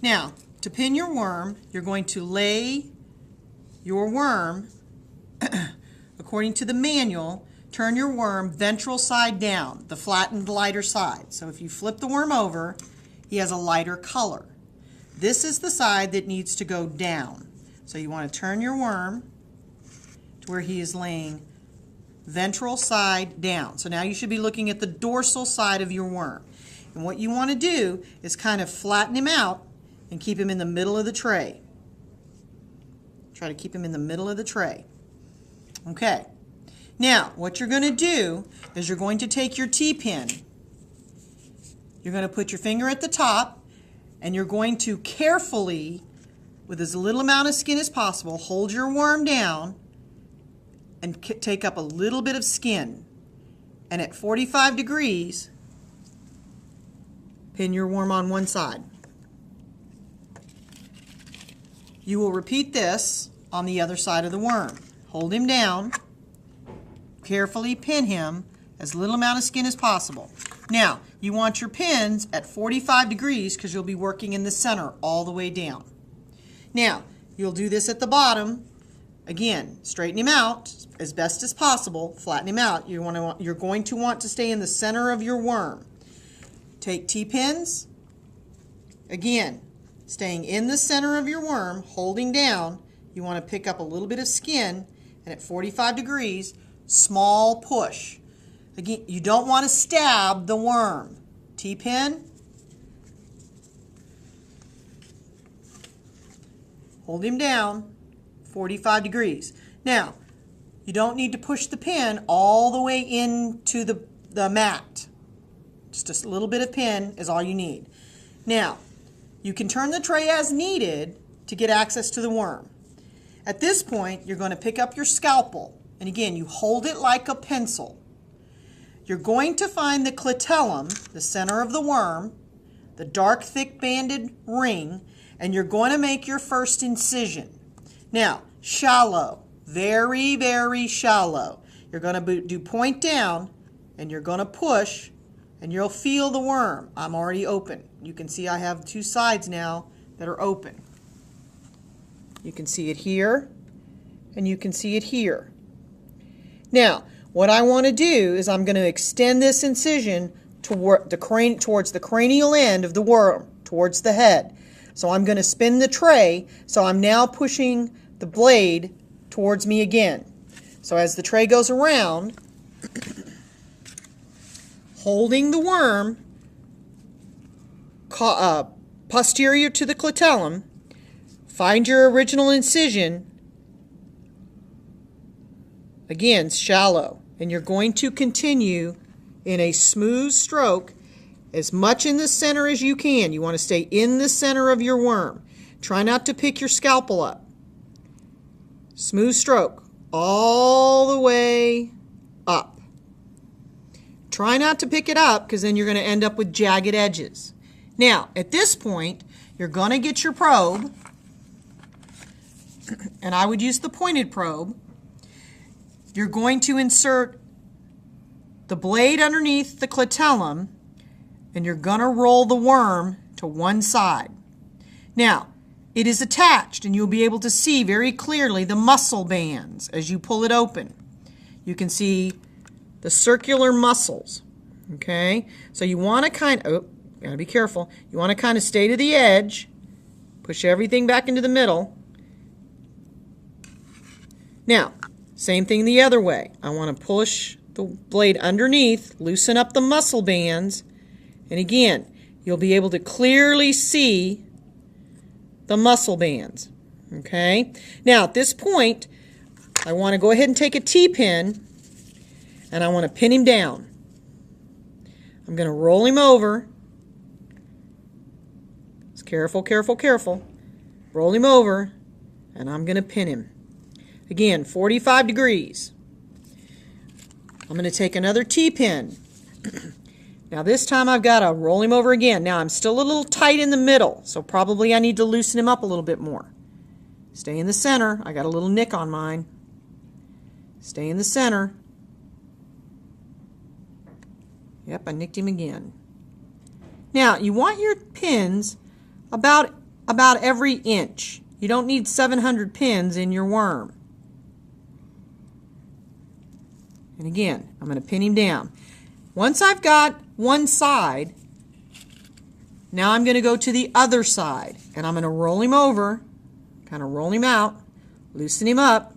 Now, to pin your worm, you're going to lay your worm, according to the manual, turn your worm ventral side down, the flattened lighter side. So if you flip the worm over, he has a lighter color. This is the side that needs to go down. So you want to turn your worm to where he is laying ventral side down. So now you should be looking at the dorsal side of your worm. And what you want to do is kind of flatten him out and keep him in the middle of the tray. Try to keep him in the middle of the tray. Okay. Now, what you're going to do is you're going to take your T-pin. You're going to put your finger at the top, and you're going to carefully, with as little amount of skin as possible, hold your worm down and take up a little bit of skin. And at 45 degrees, pin your worm on one side. You will repeat this on the other side of the worm. Hold him down, carefully pin him, as little amount of skin as possible. Now, you want your pins at 45 degrees because you'll be working in the center all the way down. Now, you'll do this at the bottom. Again, straighten him out as best as possible, flatten him out. You're going to want to stay in the center of your worm. Take T-pins, again, staying in the center of your worm, holding down. You want to pick up a little bit of skin, and at 45 degrees, small push. Again, you don't want to stab the worm. T-pin, hold him down, 45 degrees. Now, you don't need to push the pin all the way into the mat. Just a little bit of pin is all you need. Now, you can turn the tray as needed to get access to the worm. At this point, you're going to pick up your scalpel, and again, you hold it like a pencil. You're going to find the clitellum, the center of the worm, the dark, thick banded ring, and you're going to make your first incision. Now, shallow, very, very shallow. You're going to do point down, and you're going to push, and you'll feel the worm. I'm already open. You can see I have two sides now that are open. You can see it here, and you can see it here. Now, what I want to do is I'm going to extend this incision towards the cranial end of the worm, towards the head. So I'm going to spin the tray, so I'm now pushing the blade towards me again. So as the tray goes around, holding the worm posterior to the clitellum, find your original incision, again, shallow, and you're going to continue in a smooth stroke as much in the center as you can. You want to stay in the center of your worm. Try not to pick your scalpel up. Smooth stroke all the way up. Try not to pick it up because then you're going to end up with jagged edges. Now, at this point, you're going to get your probe, and I would use the pointed probe. You're going to insert the blade underneath the clitellum, and you're going to roll the worm to one side. Now, it is attached, and you'll be able to see very clearly the muscle bands as you pull it open. You can see the circular muscles, okay? So you want to gotta be careful. You want to kind of stay to the edge, push everything back into the middle. Now, same thing the other way. I want to push the blade underneath, loosen up the muscle bands, and again, you'll be able to clearly see the muscle bands, okay? Now, at this point, I want to go ahead and take a T-pin, and I want to pin him down. I'm going to roll him over. Just careful, careful, careful. Roll him over, and I'm going to pin him. Again, 45 degrees. I'm going to take another T-pin. Now this time I've got to roll him over again. Now I'm still a little tight in the middle, so probably I need to loosen him up a little bit more. Stay in the center. I got a little nick on mine. Stay in the center. Yep, I nicked him again. Now you want your pins about about every inch. You don't need 700 pins in your worm. And again, I'm going to pin him down. Once I've got one side, now I'm going to go to the other side. And I'm going to roll him over, kind of roll him out, loosen him up,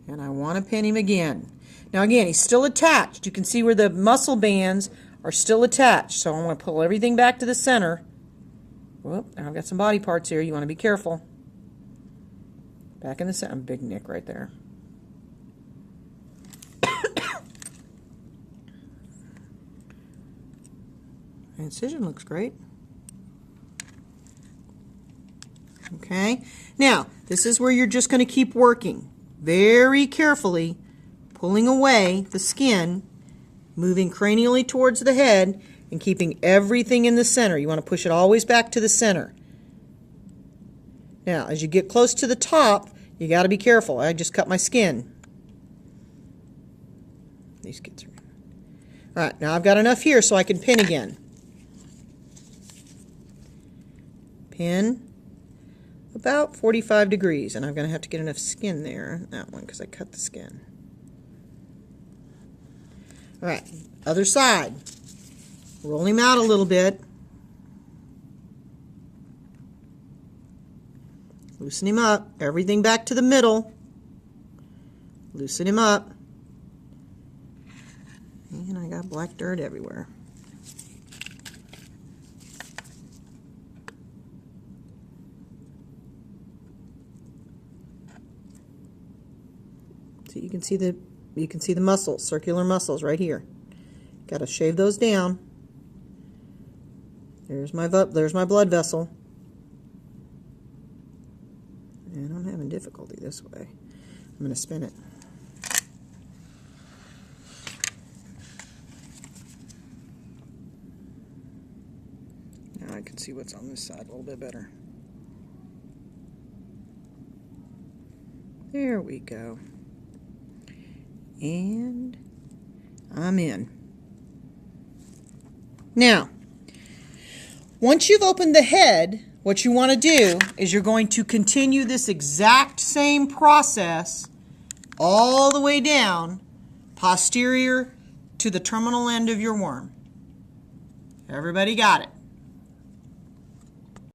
and I want to pin him again. Now again, he's still attached. You can see where the muscle bands are still attached. So I'm going to pull everything back to the center. Whoop, now I've got some body parts here. You want to be careful. Back in the center. Big nick right there. The incision looks great. Okay, now this is where you're just going to keep working very carefully, pulling away the skin, moving cranially towards the head, and keeping everything in the center. You want to push it always back to the center. Now, as you get close to the top, you got to be careful. I just cut my skin. These kids are... All right, now I've got enough here so I can pin again. Pin about 45 degrees, and I'm going to have to get enough skin there, that one, because I cut the skin. All right, other side. Roll him out a little bit. Loosen him up. Everything back to the middle. Loosen him up. And I got black dirt everywhere. So you can see the muscles, circular muscles right here. Got to shave those down. There's my blood vessel. And I'm having difficulty this way. I'm going to spin it. Now I can see what's on this side a little bit better. There we go. And I'm in. Now, once you've opened the head, what you want to do is you're going to continue this exact same process all the way down, posterior to the terminal end of your worm. Everybody got it?